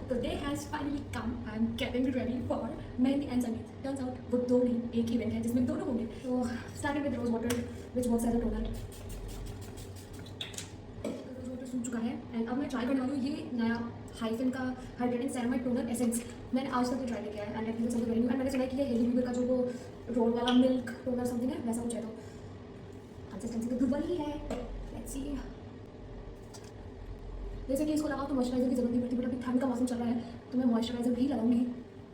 the day has finally come. I'm getting ready for mehndi and संगीत. Turns out वो दो नहीं एक इवेंट है जिसमें दोनों होंगे. So starting with rose water which works as a toner. Rose water सूख चुका है एंड अब मैं ट्राई करने वाली हूँ ये नया हाइफिन का हाइड्रेटिंग सेरामाइड टोनर एसेंस. मैंने आज तक ट्राई नहीं किया है and I something very new. And मैंने सुना है कि ये हेली वीवर का जो वो रोल वाला मिल्क टोनर समथिंग है वैसा कुछ है. तो कंसिस्टेंसी तो वही है. Let's see. जैसे कि इसको लगाओ तो मॉइस्चराइजर की जरूरत नहीं पड़ती बट अभी ठंड का मौसम चल रहा है तो मैं मॉइस्चराइजर भी लगाऊंगी.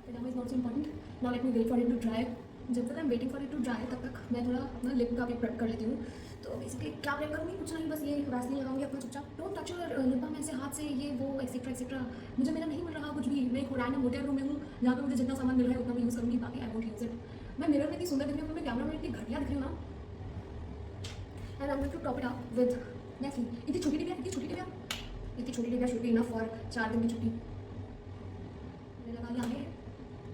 Pyjama is not so important. Now let me wait for it to dry. जब तक I am waiting for it to dry तब तक मैं थोड़ा अपना लिप का भी प्रेप कर लेती हूँ. तो बेसिकली क्या प्रेप करूँगी कुछ नहीं, बस ये वैसलीन लगाऊंगी अपना चुपचाप. Don't touch your lip balm ऐसे हाथ से ये वो एक्सेट्रा एक्सेट्रा. मुझे मेरा नहीं मिल रहा कुछ भी. मैं एक रैंडम होटल रूम में हूँ जहाँ पे मुझे जितना सामान मिल रहा है उतना मैं यूज़ करूँगी. बाकी आई वोंट यूज़ इट. मैं मिरर में इतनी सुंदर दिख रही हूँ, मैं कैमरा में इतनी घटिया दिख रही हूँ ना. And I am going to top it up with Nestle. इतनी छोटी डिबिया शुड बी इनफ फॉर 4 दिन की छुट्टी. मैंने लगा लिया है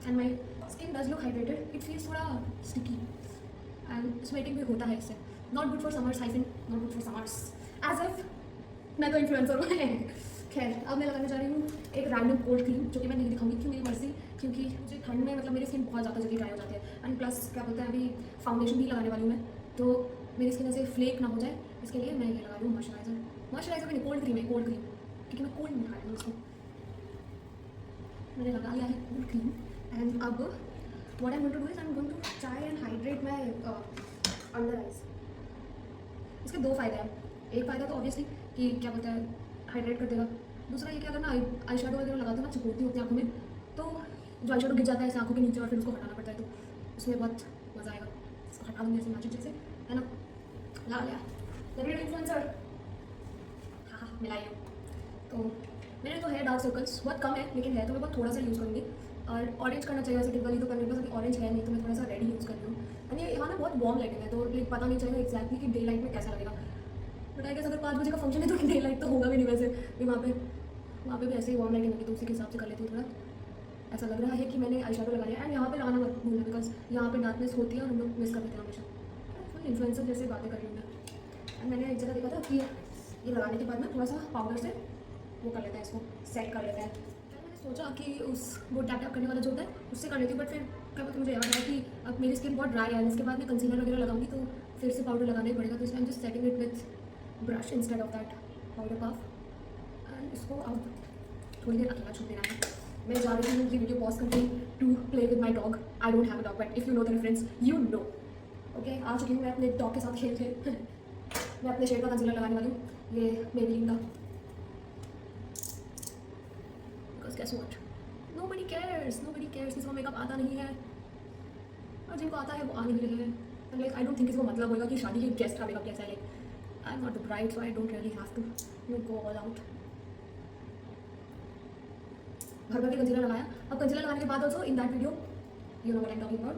and my skin does look hydrated. It feels थोड़ा स्टिकी एंड स्वेटिंग भी होता है इससे. नॉट गुड फॉर समर्स हाइफिन. Not good for summers as if मैं तो इन्फ्लुएंसर हूँ. खैर अब मैं लगाने जा रही हूँ एक रैंडम कोल्ड क्रीम जो कि मैं नहीं दिखाऊंगी क्यों मेरी मर्जी, क्योंकि मुझे ठंड में मतलब मेरी स्किन बहुत ज़्यादा जल्दी ड्राई हो जाती है. एंड प्लस क्या बोलते हैं अभी फाउंडेशन भी लगाने वाली हूँ मैं तो मेरी स्किन ऐसे फ्लेक ना हो जाए इसके लिए मैं ये लगा रही हूँ मॉइस्चराइजर भी नहीं, कोल्ड क्रीम है. कोल्ड क्रीम क्योंकि मैं कोल्ड में खा रही हूँ उसको. मैंने लगा लिया है कोल्ड क्रीम एंड अब what I am going to do is I am going to try and hydrate my under eyes. इसके दो फ़ायदे हैं. एक फ़ायदा तो ऑब्वियसली कि क्या बोलते हैं हाइड्रेट कर देगा. दूसरा ये क्या करना आई शेडो वगैरह लगाते हो ना चिपकती होती है आँखों में तो जो आई शेडो गिर जाता है ऐसे आँखों के नीचे और फिर उसको हटाना पड़ता है तो उसमें बहुत मज़ा आएगा. इसको हटा दूँगी ऐसे मैजिक जैसे है ना. लगा लिया रेड इन्फ्लुएंसर. हाँ मिलाई तो मेरे तो है डार्क सर्कल्स बहुत कम है लेकिन है तो मैं बहुत थोड़ा सा यूज़ करूँगी. और ऑरेंज करना चाहिए वैसे टिपिकली तो मेरे पास अभी ऑरेंज है नहीं तो मैं थोड़ा सा रेड यूज़ कर रही हूँ. एंड ये यहाँ ना बहुत वार्म लाइटिंग है तो लाइक पता नहीं चलेगा एक्जैक्टली कि डे लाइट में कैसा लगेगा. बट आई गेस अगर 5 बजे का फंक्शन है तो डे लाइट तो होगा भी नहीं वैसे भी. वहाँ पे भी ऐसे ही वार्म लाइटिंग होगी तो उसी के हिसाब से कर लेती हूँ. थोड़ा ऐसा लग रहा है कि मैंने आई शेडो लगाया एंड यहाँ पे लगाना मत भूलना बिकॉज यहाँ पे डार्कनेस होती है और हम लोग मिस कर देते हैं हमेशा. फुल इन्फ्लुएंसर जैसे बातें कर रही हूँ मैं. एंड मैंने एक जगह देखा था कि ये लगाने के बाद ना थोड़ा सा पाउडर से वो कर लेते हैं, इसको सेट कर लेते हैं. मैंने सोचा कि उस वो टैप टैप करने वाला जो होता है उससे कर लेती हूँ बट फिर क्या बोलते मुझे याद आया कि अब मेरी स्किन बहुत ड्राई है. इसके बाद मैं कंसीलर वगैरह लगाऊंगी तो फिर से पाउडर लगाना ही पड़ेगा. तो इसलिए आई am just setting it with brush instead of that powder puff. And इसको अब थोड़ी देर अकेला छोड़ देना है. मैं जा रही हूँ ये वीडियो पॉज करके to play with my dog. I don't have a dog but if you know the reference you know. Okay आ चुकी हूँ मैं अपने डॉग के साथ खेल के. मैं अपने शेड का कंसीलर लगाने वाली हूँ ये मेबेलिन का. Because guess what? Nobody cares. किसी को मेकअप आता नहीं है और जिनको आता है वो आ नहीं रहे हैं. And like I don't think इसको मतलब होगा कि शादी के गेस्ट का मेकअप कैसा है. Like I am not the bride so I don't really have to go all out. भर भर के कंसीलर लगाया. अब कंसीलर लगाने के बाद also in that video you know what I am talking about.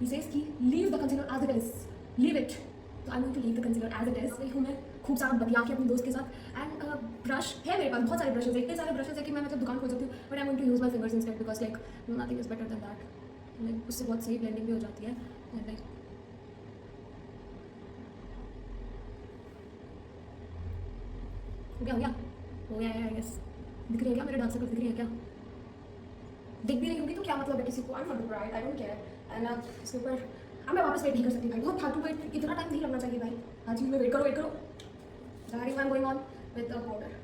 He says कि leave the concealer as it is. Leave it. तो I am going to leave the concealer as it is. वही हूँ मैं खूब सारा बतिया के अपने दोस्त के साथ. एंड ब्रश है मेरे पास बहुत सारे ब्रशेज है. इतने सारे ब्रशेज है कि मैं मतलब दुकान खोल सकती हूँ but I am going to use my fingers instead because like nothing is better than that. Like उससे बहुत सही ब्लेंडिंग भी हो जाती है. एंड लाइक हो गया है आई गेस. दिख रही है क्या मेरे डार्क सर्कल्स दिख रही है क्या? दिख भी रही होगी तो क्या मतलब है किसी को. आई am not bride I don't care. And इसके ऊपर अब मैं वापस वेट नहीं कर सकती भाई. बहुत फालतू वेट. इतना टाइम नहीं लगना चाहिए भाई. हर चीज़ में वेट करो. जा रही हूँ I am going on with the powder.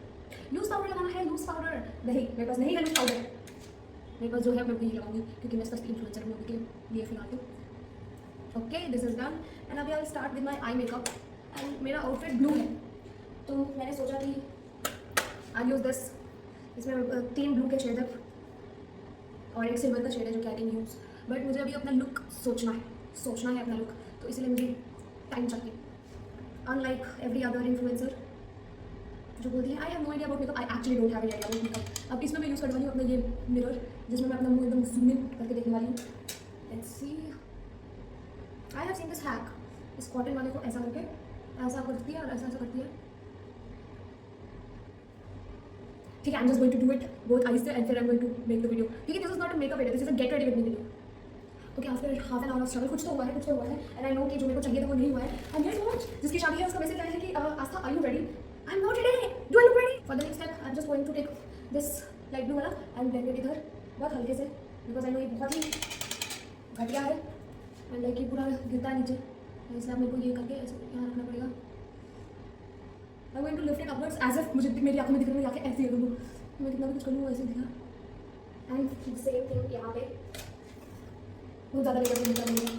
Loose powder लगाना है. लूज पाउडर नहीं मेरे पास नहीं है. लूज पाउडर मेरे पास जो है मैं वही लगाऊंगी क्योंकि मैं सस्ती इन्फ्लुएंसर हूँ अभी के लिए फिलहाल तो. Okay this is done and अभी I will start with my eye makeup. And मेरा आउटफिट ब्लू है तो मैंने सोचा कि आई यूज़ दिस. इसमें 3 ब्लू के शेड है और एक सिल्वर का शेड है जो कि आई कैन यूज़. बट मुझे अभी अपना लुक सोचना है अपना लुक तो इसलिए मुझे टाइम चाहिए. अनलाइक एवरी अदर इन्फ्लुएंसर जो बोलती है I have no idea about makeup. I actually don't have any idea about makeup. अब इसमें मैं यूज़ करने वाली हूँ अपना ये मिरर जिसमें मैं अपना मुंह एकदम जूम इन करके देखने वाली हूँ. Let's see. I have seen this hack. इस कॉटन वाले को ऐसा करके ऐसा करती है और ऐसा करती है. ठीक है I am just going to do it both eyes से एंड फिर I am going to make the video. ठीक है this is not a makeup video. This is a get ready with me video. Okay after half an hour of struggle कुछ तो हुआ है and I know कि जो मेरे को चाहिए था वो नहीं हुआ है. एंड गाइस व्हाट जिसकी शादी है उसका मैसेज आया है कि Aastha are you ready. I am not ready. Do I look ready for the next step. I am just going to take this light blue वाला एंड ब्लेंड इट इधर बहुत हल्के से, बिकॉज आई नो ये बहुत ही घटिया है एंड लाइक ये पूरा गिरता है नीचे, इसलिए आप मेरे को ये करके ऐसे यहाँ रखना पड़ेगा। I going to lift it upwards as if मुझे मेरी आंखों में दिख रही है, आंखें ऐसी है दोनों, मैं कितना भी कुछ करूँ ऐसे दिखा। एंड सेम थिंग यहाँ पे बहुत ज़्यादा लेकर निकल रही है।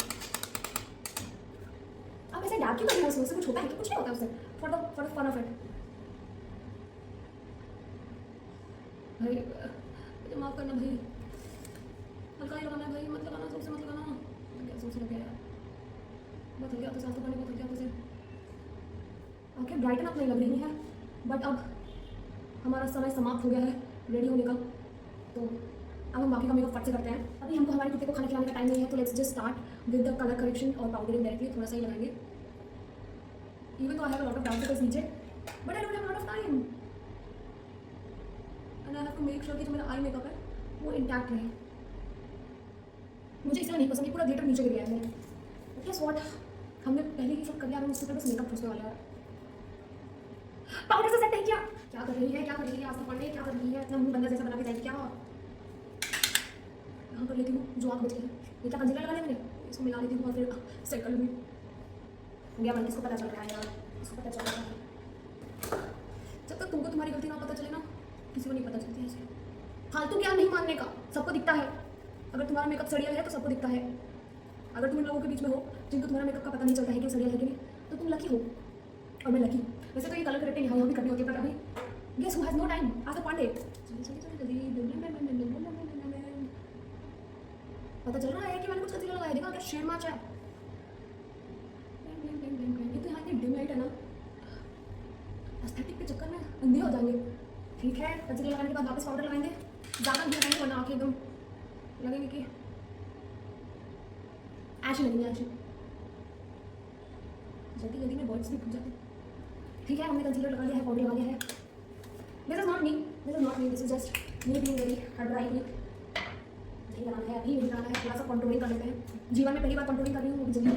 आप ऐसे डार्क क्यों कर रहे हैं? उससे कुछ होता है कि कुछ नहीं होता उससे, for the fun of it. भाई मुझे माफ़ करना भाई, हल्का ही लगाना है भाई, मत लगाना जोर से, मत लगाना, क्या जोर से लग गया यार, बहुत हल्के हाथों से, आंसू पानी बहुत हल्के हाथों से। आंखें ब्राइटन अप नहीं लग रही हैं, बट अब हमारा समय समाप्त हो गया है रेडी होने का, तो अब हम बाकी का मेकअप फट से करते हैं। अभी हमको हमारे कुत्ते को खाना खिलाने का टाइम नहीं है, तो let's just start with the colour correction और पाउडरिंग डायरेक्टली, थोड़ा सा ही लगाएंगे। Even though I have a lot of डाउट सर्कल्स नीचे, but I don't have a lot of time and I have to make sure कि जो मेरा आई मेकअप है वो इंटैक्ट रहे। मुझे इसलिए नहीं पसंद, ये पूरा ग्लिटर नीचे गिर गया है मेरे। गेस व्हाट, हमने पहले ही सब कर लिया, हम इससे बस मेकअप पूछने वाले हैं। पाउडर से सेट नहीं किया, क्या कर रही है, क्या कर रही है आस्था पांडे, क्या कर रही है, इतना मुंह बंदर जैसा बना के जाएगी क्या? यहाँ कर लेती हूँ जो आँख बच गई है, ये क्या कंसीलर लगा लिया मैंने, इसको मिला लेती हूँ और फिर सेट कर लूँगी। गया मन, इसको पता चल रहा है यार, इसको पता चल रहा है। जब तक तुमको तुम्हारी गलती ना पता चले ना, किसी को नहीं पता चलती ऐसे। फालतू क्या नहीं मानने का, सबको दिखता है। अगर तुम्हारा मेकअप सड़िया है तो सबको दिखता है। अगर तुम इन लोगों के बीच में हो जिनको तुम्हारा मेकअप का पता नहीं चलता है कि सड़िया है कि नहीं, तो तुम लकी हो और मैं लकी। वैसे तो ये कलर करेक्टिंग यहाँ भी करनी होती है, पर अभी guess who has no time, Aastha Pandey. पता चल रहा है कि मैंने कुछ कंसीलर लगाया, देखा क्या शेड मैच है। ये तो यहाँ की डिम लाइट है ना, एस्थेटिक के चक्कर में अंधे हो जाएंगे। ठीक है, कंसीलर लगाने के बाद वापस पाउडर लगाएंगे, ज़्यादा अंधे लगाएंगे वरना आँखें एकदम लगेंगे कि ऐश लगेंगे, ऐश। जल्दी जल्दी में बर्ड्स भी फूट जाते हैं। ठीक है, हमने कंसीलर लगा लिया है, पाउडर लगा लिया है। This is not me, this is just me being very हड़बड़ाई हुई। नहीं लगाना है, अभी नहीं लगाना है, थोड़ा सा कंट्रोलिंग कर लेते हैं। जीवन में पहली बार कंट्रोलिंग कर रही हूँ, जल्दी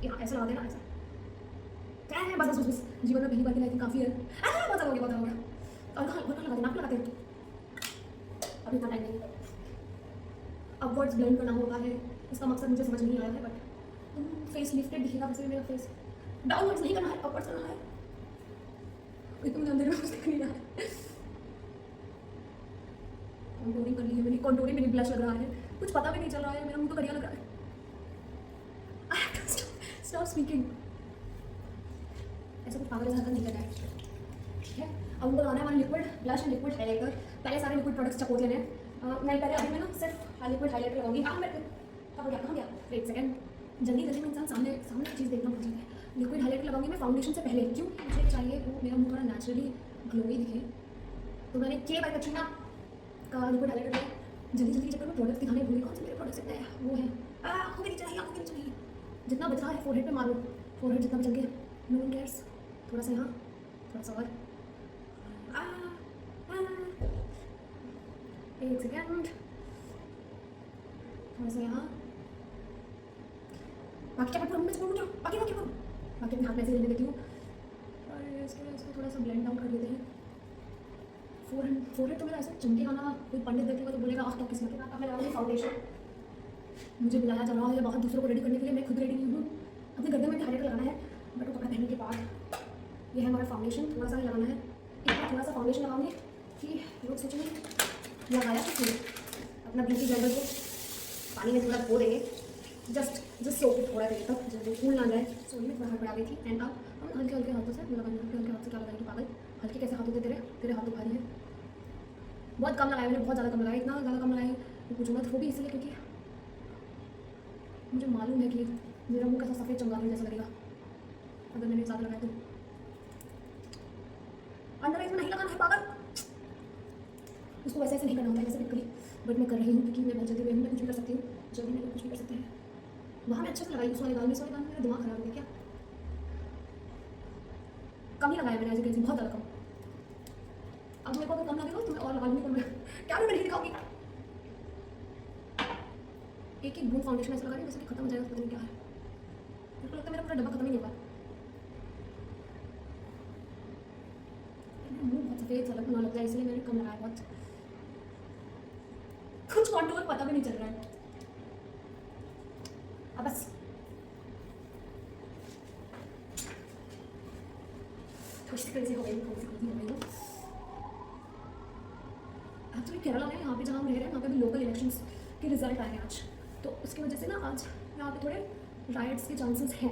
यहाँ ऐसा लगा देना, ऐसा क्या है, बस बस बस जीवन में पहली बार के लिए काफ़ी है। बहुत ज़्यादा हो गया, बहुत हो गया। और कहाँ लगा देना, आप लगाते हैं अभी इतना टाइम नहीं। अपवर्ड्स ब्लेंड करना होता है, इसका मकसद मुझे समझ नहीं आया है, बट फेस लिफ्टेड दिखेगा वैसे भी मेरा फेस। डाउनवर्ड्स नहीं करना है, अपवर्ड्स करना है। इतना अंदर में कुछ दिख नहीं रहा है। कंट्रोलिंग कर ली है मैंने, कंट्रोलिंग में ब्लश लग रहा है, कुछ पता भी नहीं चल रहा है, मेरा मुंह तो करिया लग रहा है। स्टॉप स्पीकिंग, ऐसा कुछ पागल जैसा नहीं करना है। ठीक है, अब उनको लगाना है हमारा liquid blush and liquid highlighter. पहले सारे लिक्विड प्रोडक्ट्स चपोत लेने हैं। मैं पहले अभी मैं ना सिर्फ लिक्विड हाईलाइटर लगाऊंगी। हाँ मैं कहाँ गया, वेट सेकंड, जल्दी जल्दी में इंसान सामने सामने चीज़ देखना पड़ जाता है। लिक्विड हाईलाइटर लगाऊंगी मैं फाउंडेशन से पहले, क्यों मुझे चाहिए वो मेरा मुंह थोड़ा नेचुरली ग्लोई दिखे। तो मैंने के बाय कटरीना का लिक्विड हाईलाइटर लिया। जल्दी जल्दी चक्कर में प्रोडक्ट दिखाने भूल, कौन से मेरे प्रोडक्ट्स इतने हैं वो है। आँखों के नीचे नहीं, आँखों के नीचे नहीं, जितना बच रहा है फोरहेड पे मारो, फोरहेड जितना बच गया, नो वन केयर्स। थोड़ा सा यहाँ, थोड़ा सा और, एक सेकेंड, थोड़ा सा यहाँ। बाकी क्या करूँ मैं, छोड़ बाकी क्या करूँ, बाकी अपने हाथ में से लेने देती हूँ और इसको थोड़ा सा ब्लेंड डाउन कर देते हैं। फोरहेड तो मेरा ऐसा चमकेगा ना, कोई पंडित देखेगा तो बोलेगा आह क्या किस्मत है। अब मैं लगाऊंगी फाउंडेशन। मुझे बुलाया जा रहा है बहुत दूसरों को रेडी करने के लिए, मैं खुद रेडी नहीं हूँ। अपने गर्दन में हाईलाइटर लगाना है, बट वो कपड़ा पहनने के बाद ये है हमारा फाउंडेशन, थोड़ा सा ही लगाना है। इतना थोड़ा सा फाउंडेशन लगाऊंगी कि लोग सोचेंगे लगाया तो फिर अपना ब्यूटी ब्लेंडर को पानी में थोड़ा धो देंगे, जस्ट सोप थोड़ा देर तक, जब फूल ना जाए। सो ये थोड़ा हड़बड़ा गई थी एंड अब हम हल्के हल्के हाथों से लगाएंगे। हल्के हाथ से क्या लगाएंगे पागल, हल्के कैसे हाथ होते तेरे हाथ तो भारी है। बहुत कम लगाया मैंने, बहुत ज़्यादा कम लगाया, इतना ज़्यादा कम लगाया कुछ मत। वो भी इसलिए क्योंकि मुझे मालूम है कि मेरा मुंह कैसा सफ़ेद चमगादड़ जैसा लगेगा अगर मैंने ज़्यादा लगाया तो। अंडर आइज में नहीं लगाना है पागल, उसको वैसे ऐसे नहीं करना होता है जैसे टिपिकली, बट मैं कर रही हूँ क्योंकि मैं बहुत जल्दी में मैं कुछ भी कर सकती हूँ, जल्दी में कुछ भी कर सकते हैं। वहाँ मैं अच्छे से लगाई, उस वाले गाल में मेरा दिमाग खराब हो गया क्या। कम ही लगाया मैंने, ऐसे बहुत ज़्यादा कम। अब मेरे को अगर कम लगेगा तो मैं और लगा लूँगी, पर मैं क्या मैं नहीं दिखाऊंगी। एक एक बूंद फाउंडेशन ऐसा लगा रही है जैसे कि खत्म हो जाएगा, पता नहीं क्या है। मेरे को लगता है मेरा पूरा डब्बा खत्म ही नहीं होगा। मुँह बहुत सफ़ेद सा लगना लग जाए, इसलिए मैंने कम लगाया बहुत। कॉन्टूर पता भी नहीं चल रहा है। अब बस थोड़ी सी क्रेजी हो गई, थोड़ी सी क्रेजी हो गई। एक्चुअली केरला में यहाँ पे जहाँ हम रह रहे हैं वहाँ पे भी लोकल इलेक्शंस के रिजल्ट आए हैं आज, तो उसकी वजह से ना आज यहाँ पे थोड़े राइट्स के चांसेस हैं।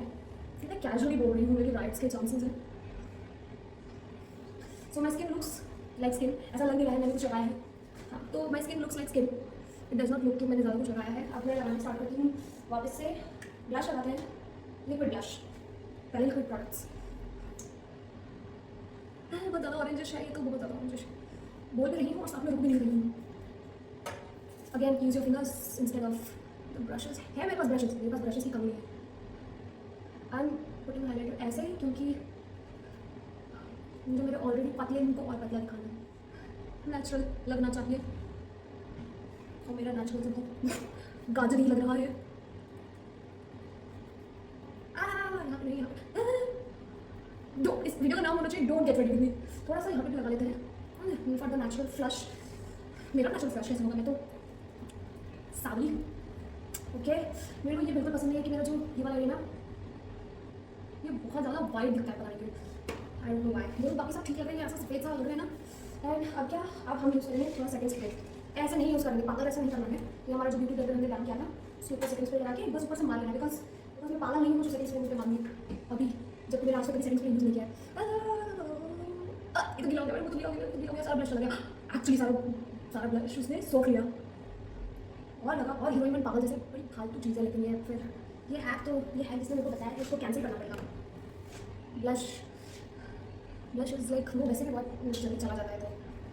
मैं कैजुअली बोल रही हूँ मेरे राइट्स के चांसेस हैं। So my skin looks like skin, ऐसा लग नहीं रहा है मैंने कुछ लगाया है। हाँ, तो माई skin looks like skin, it does not look कि मैंने ज़्यादा कुछ लगाया है। अब मैं लगाना स्टार्ट करती हूँ वापस से। ब्लश लगाते हैं, लिक्विड ब्लश, पहले लिक्विड प्रोडक्ट्स। बहुत ज़्यादा ऑरेंजिश है ये, तो बहुत ज़्यादा ऑरेंजिश बोल भी रही हूँ और साथ में रुक भी नहीं रही हूँ। Again use your fingers instead of the brushes. है मेरे पास ब्रशेस, मेरे पास ब्रशेस की कमी है। आई एम पुटिंग हाईलाइटर ऐसे क्योंकि मुझे मेरे ऑलरेडी पतले उनको और पतला दिखाना है, नेचुरल लगना चाहिए, और मेरा नेचुरल से गाजर ही लग रहा है। यहाँ पे नहीं, यहाँ पे दो, इस वीडियो का नाम होना चाहिए डोंट गेट रेडी विद मी। थोड़ा सा यहाँ पे भी लगा लेते हैं फॉर द नेचुरल फ्लश। मेरा नेचुरल फ्लश कैसे होगा, मैं तो सावली हूँ। ओके, मेरे को ये बिल्कुल पसंद नहीं है कि मेरा जो ये वाला एरिया ना ये बहुत ज़्यादा वाइट दिखता है, पता नहीं क्यों, आई डोंट नो व्हाई। मुझे बाकी सब ठीक लग रहे हैं, ऐसा सफेद सा लग रहा है ना। एंड अब क्या, अब हम यूज़ करेंगे थोड़ा सेकंड स्प्रे। ऐसे नहीं यूज़ करेंगे, पागल ऐसा नहीं करना है। ये हमारा जो ब्यूटी ब्लेंडर हमने डाल किया था उसके ऊपर सेकंड स्प्रे लगा के बस ऊपर से मार लेना, बिकॉज मैं पागल नहीं हूँ जो सेकंड स्प्रे मुझ पर मारनी अभी, जबकि मैंने आज तक सेकंड स्प्रे यूज़ नहीं किया है। ये तो गिला हो गया, तो गिला हो गया, सारा ब्लश चला गया। एक्चुअली सारा ब्लश उसने सोख लिया और लगा, और हीरोइन बन पागल जैसे। बड़ी फालतू चीज़ है, लेकिन ये फिर ये हैक तो ये हैक जिसने मेरे को बताया है इसको कैंसिल करना पड़ेगा। ब्लश इज़ लाइक वो वैसे भी बहुत जल्दी चला जाता है, तो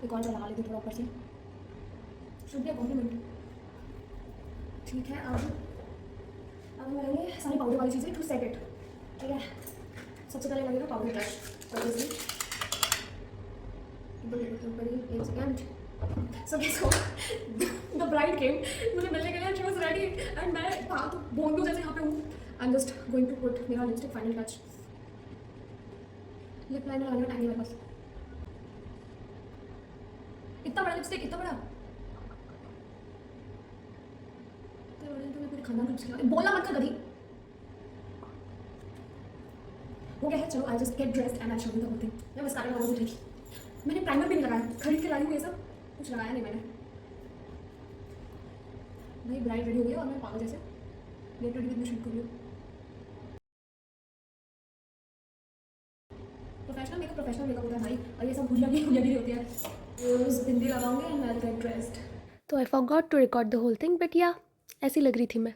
एक और लगा लेती थोड़ा ऊपर से, शुड बी अ कॉम्प्लीमेंट। ठीक है, अब हम लगाएंगे सारी पाउडर वाली चीज़ें टू सेट इट। ठीक है, सबसे पहले लगेगा पाउडर ब्लश, ऑब्वियसली। एक second. So guess what? The bride came. मुझे मिलने के लिए she was ready and मैं फालतू बोंदू जैसे यहाँ पे हूँ। I'm just going to put मेरा lipstick final touch. Lip liner लगाने का टाइम नहीं मेरे पास। इतना बड़ा लिपस्टिक, इतना बड़ा। तो मैं पूरे खानदान को लिपस्टिक लगा, बोला मत कर कभी। हो गया है, चलो I just get dressed and I show you the whole thing। मैं मस्कारा लगाऊंगी ठीक। मैंने प्राइमर भी नहीं लगाया, खरीद के लाई हूँ ये सब, कुछ लगाया नहीं मैंने। भाई ब्राइड रेडी हो गई और मैं पागल जैसे gate ready with me shoot कर रही हूँ। प्रोफेशनल मेकअप होता है भाई, और ये सब भुलिया होती है। उस बिंदी लगाऊंगी and I will get dressed. तो I forgot to record the whole thing, but yeah ऐसी लग रही थी मैं।